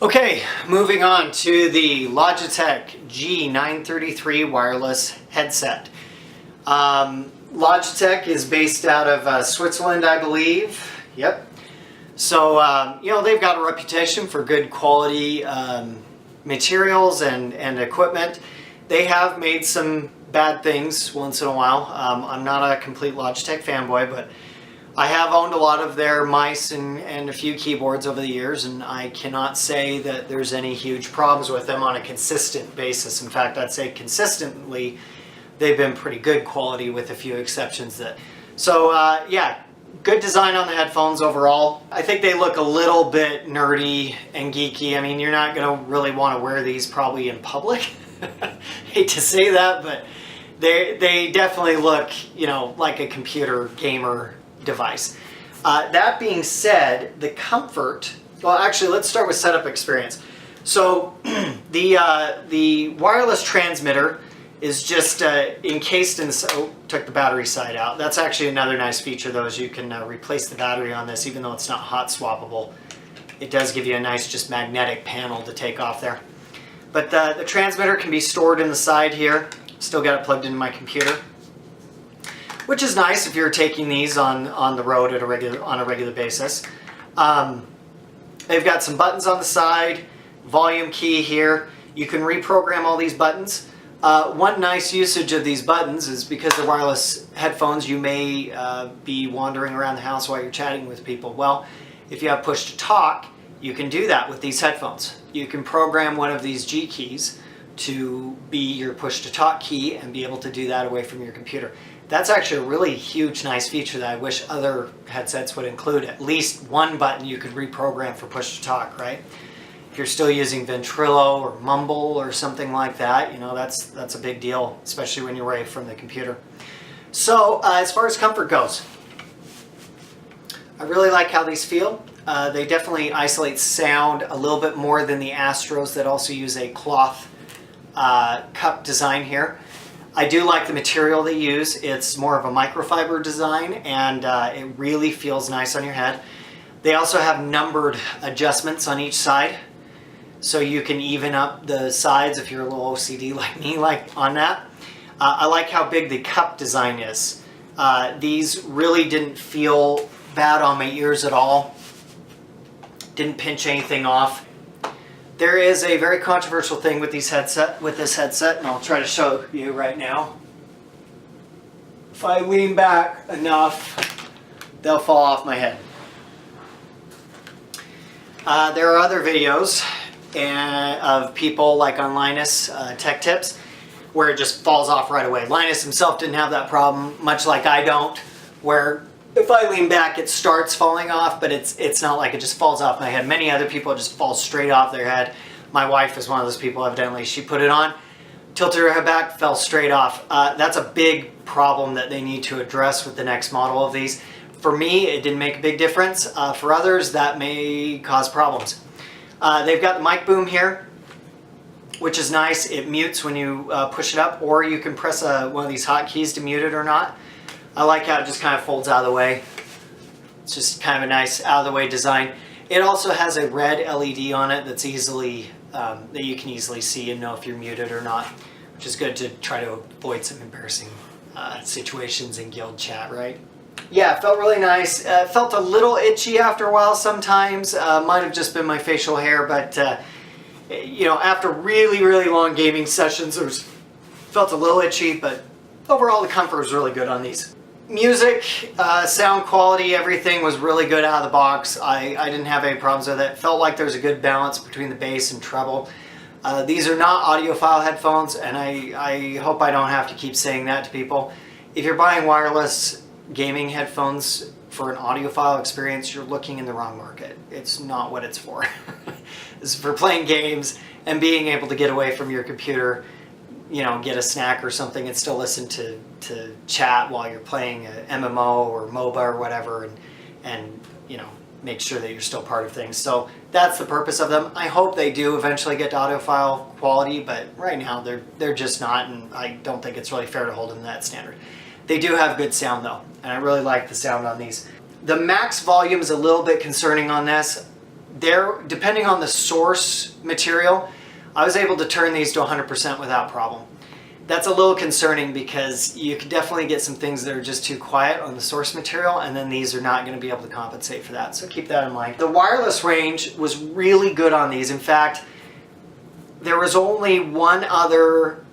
Okay, moving on to the Logitech G933 wireless headset. Logitech is based out of Switzerland, I believe. Yep. So, you know, they've got a reputation for good quality materials and equipment. They have made some bad things once in a while. I'm not a complete Logitech fanboy, but I have owned a lot of their mice and a few keyboards over the years, and I cannot say that there's any huge problems with them on a consistent basis. In fact, I'd say consistently they've been pretty good quality with a few exceptions. Yeah, good design on the headphones overall. I think they look a little bit nerdy and geeky. I mean, you're not going to really want to wear these probably in public. Hate to say that, but they definitely look, you know, like a computer gamer device. That being said, the comfort, well, actually, let's start with setup experience. So the wireless transmitter is just encased in, oh, took the battery side out. That's actually another nice feature though, is you can replace the battery on this, even though it's not hot swappable. It does give you a nice just magnetic panel to take off there. But the transmitter can be stored in the side here. Still got it plugged into my computer, which is nice if you're taking these on the road at on a regular basis. They've got some buttons on the side, volume key here. You can reprogram all these buttons. One nice usage of these buttons is because they're wireless headphones, you may be wandering around the house while you're chatting with people. Well, if you have push to talk, you can do that with these headphones. You can program one of these G keys to be your push to talk key and be able to do that away from your computer. That's actually a really huge, nice feature that I wish other headsets would include. At least one button you could reprogram for push to talk, right? If you're still using Ventrilo or Mumble or something like that, you know, that's a big deal, especially when you're away from the computer. So as far as comfort goes, I really like how these feel. They definitely isolate sound a little bit more than the Astros that also use a cloth cup design here. I do like the material they use. It's more of a microfiber design, and it really feels nice on your head. They also have numbered adjustments on each side, so you can even up the sides if you're a little OCD like me, like on that. I like how big the cup design is. These really didn't feel bad on my ears at all. Didn't pinch anything off. There is a very controversial thing with this headset, and I'll try to show you right now. If I lean back enough, they'll fall off my head. There are other videos of people like on Linus Tech Tips where it just falls off right away. Linus himself didn't have that problem, much like I don't, where if I lean back, it starts falling off, but it's not like it just falls off my head. Many other people, it just falls straight off their head. My wife is one of those people, evidently. She put it on, tilted her head back, fell straight off. That's a big problem that they need to address with the next model of these. For me, it didn't make a big difference. For others, that may cause problems. They've got the mic boom here, which is nice. It mutes when you push it up, or you can press one of these hotkeys to mute it or not. I like how it just kind of folds out of the way. It's just kind of a nice out of the way design. It also has a red LED on it that's easily, that you can easily see and know if you're muted or not, which is good to try to avoid some embarrassing situations in guild chat, right? Yeah, it felt really nice. It felt a little itchy after a while sometimes. Might have just been my facial hair, but you know, after really, really long gaming sessions, it felt a little itchy, but overall the comfort was really good on these. Music, sound quality, everything was really good out of the box. I didn't have any problems with it. Felt like there was a good balance between the bass and treble. These are not audiophile headphones, and I hope I don't have to keep saying that to people. If you're buying wireless gaming headphones for an audiophile experience, you're looking in the wrong market. It's not what it's for. It's for playing games and being able to get away from your computer, you know, get a snack or something and still listen to chat while you're playing a MMO or MOBA or whatever, and you know, make sure that you're still part of things. So that's the purpose of them. I hope they do eventually get to audiophile quality, but right now they're just not, and I don't think it's really fair to hold them to that standard. They do have good sound though, and I really like the sound on these. The max volume is a little bit concerning on this. depending on the source material, I was able to turn these to 100% without problem. That's a little concerning because you could definitely get some things that are just too quiet on the source material, and then these are not going to be able to compensate for that. So keep that in mind. The wireless range was really good on these. In fact, there was only one other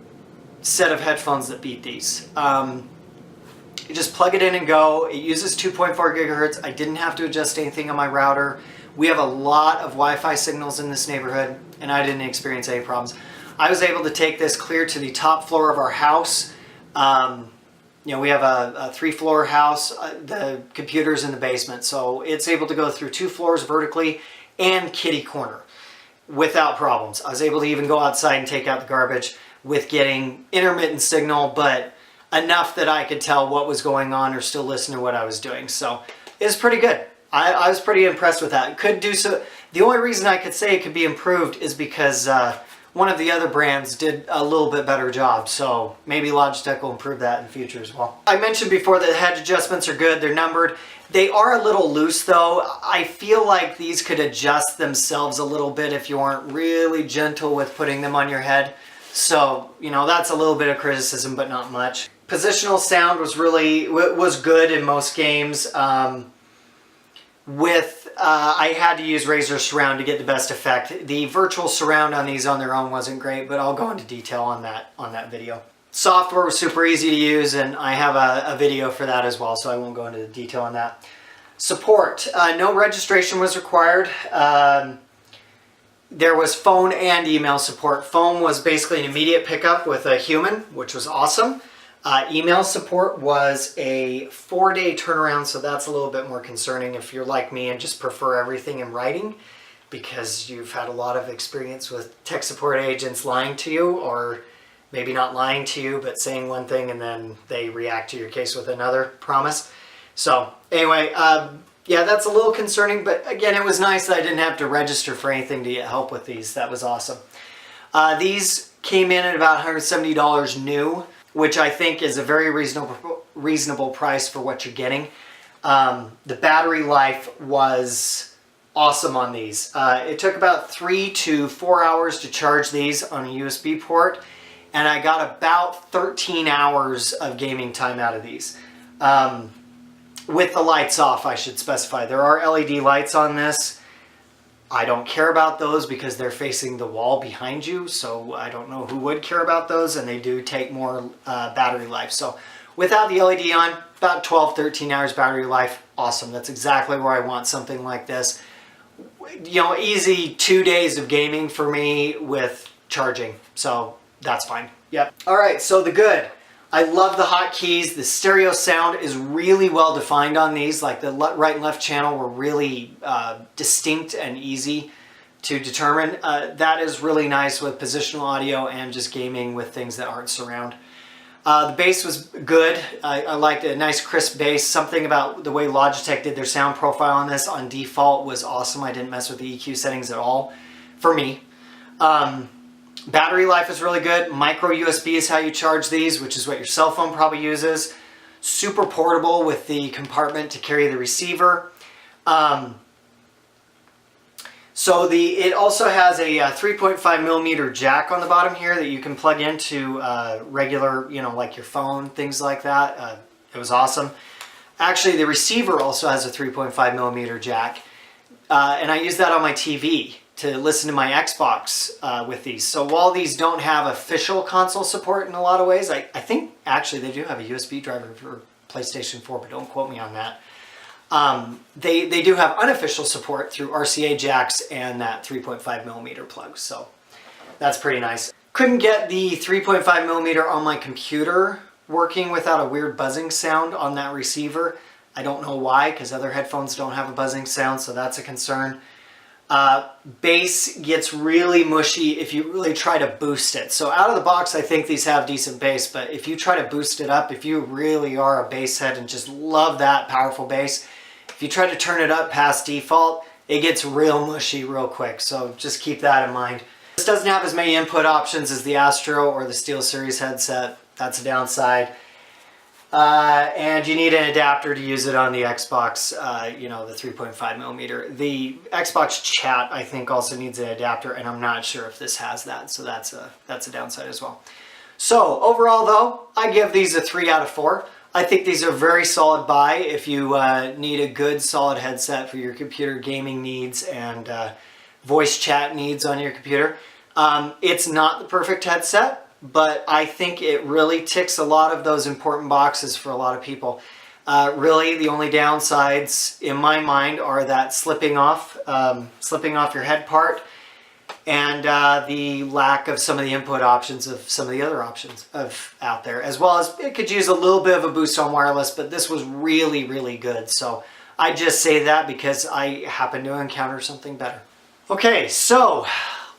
set of headphones that beat these. You just plug it in and go. It uses 2.4 gigahertz. I didn't have to adjust anything on my router. We have a lot of Wi-Fi signals in this neighborhood, and I didn't experience any problems. I was able to take this clear to the top floor of our house. You know, we have a 3-floor house. The computer's in the basement, so it's able to go through 2 floors vertically and kitty corner without problems. I was able to even go outside and take out the garbage with getting intermittent signal, but enough that I could tell what was going on or still listen to what I was doing. So it's pretty good. I was pretty impressed with that. Could do so. The only reason I could say it could be improved is because one of the other brands did a little bit better job, so maybe Logitech will improve that in the future as well. I mentioned before that the head adjustments are good, they're numbered. They are a little loose though. I feel like these could adjust themselves a little bit if you aren't really gentle with putting them on your head. So, you know, that's a little bit of criticism, but not much. Positional sound was good in most games. I had to use Razer Surround to get the best effect. The virtual surround on these on their own wasn't great, but I'll go into detail on that video. Software was super easy to use, and I have a video for that as well, so I won't go into the detail on that. Support. No registration was required. There was phone and email support. Phone was basically an immediate pickup with a human, which was awesome. Email support was a 4-day turnaround, so that's a little bit more concerning if you're like me and just prefer everything in writing because you've had a lot of experience with tech support agents lying to you, or maybe not lying to you, but saying one thing and then they react to your case with another promise. So anyway, yeah, that's a little concerning, but again, it was nice that I didn't have to register for anything to get help with these. That was awesome. These came in at about $170 new, which I think is a very reasonable price for what you're getting. The battery life was awesome on these. It took about 3 to 4 hours to charge these on a USB port, and I got about 13 hours of gaming time out of these. With the lights off, I should specify. There are LED lights on this. I don't care about those because they're facing the wall behind you, so I don't know who would care about those, and they do take more battery life. So without the LED on, about 12-13 hours battery life, awesome. That's exactly where I want something like this. You know, easy 2 days of gaming for me with charging, so that's fine. Yep. All right, so the good. I love the hotkeys. The stereo sound is really well defined on these. Like the right and left channel were really distinct and easy to determine. That is really nice with positional audio and just gaming with things that aren't surround. The bass was good. I liked a nice crisp bass. Something about the way Logitech did their sound profile on this on default was awesome. I didn't mess with the EQ settings at all for me. Battery life is really good. Micro USB is how you charge these, which is what your cell phone probably uses. Super portable with the compartment to carry the receiver. So it also has a 3.5 millimeter jack on the bottom here that you can plug into regular, you know, like your phone, things like that. It was awesome. Actually, the receiver also has a 3.5 millimeter jack, and I use that on my TV to listen to my Xbox with these. So while these don't have official console support in a lot of ways, I think actually they do have a USB driver for PlayStation 4, but don't quote me on that. They do have unofficial support through RCA jacks and that 3.5 millimeter plug, so that's pretty nice. Couldn't get the 3.5 millimeter on my computer working without a weird buzzing sound on that receiver. I don't know why, because other headphones don't have a buzzing sound, so that's a concern. Bass gets really mushy if you really try to boost it. So out of the box, I think these have decent bass, but if you try to boost it up, if you really are a bass head and just love that powerful bass, if you try to turn it up past default, it gets real mushy real quick. So just keep that in mind. This doesn't have as many input options as the Astro or the SteelSeries headset. That's a downside. And you need an adapter to use it on the Xbox, you know, the 3.5 millimeter. The Xbox Chat, I think, also needs an adapter, and I'm not sure if this has that, so that's a downside as well. So overall, though, I give these a 3 out of 4. I think these are very solid buy if you need a good, solid headset for your computer gaming needs and voice chat needs on your computer. It's not the perfect headset, but I think it really ticks a lot of those important boxes for a lot of people. Really, the only downsides in my mind are that slipping off your head part, and the lack of some of the input options of some of the other options out there, as well as it could use a little bit of a boost on wireless, but this was really, really good. So I just say that because I happen to encounter something better. Okay, so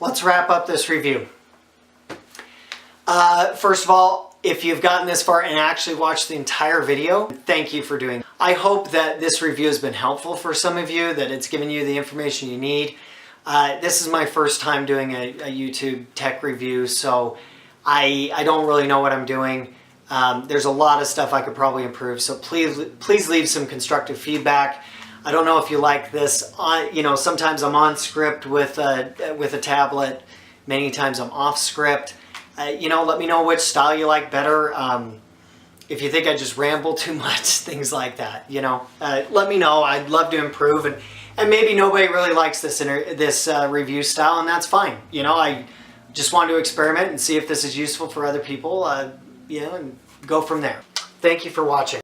let's wrap up this review. First of all, if you've gotten this far and actually watched the entire video, thank you for doing it. I hope that this review has been helpful for some of you, that it's given you the information you need. This is my first time doing a YouTube tech review, so I don't really know what I'm doing. There's a lot of stuff I could probably improve, so please leave some constructive feedback. I don't know if you like this. You know, sometimes I'm on script with a tablet. Many times I'm off script. You know, let me know which style you like better. If you think I just ramble too much, things like that, you know. Let me know. I'd love to improve, and maybe nobody really likes this review style, and that's fine. You know, I just wanted to experiment and see if this is useful for other people, you know, and go from there. Thank you for watching.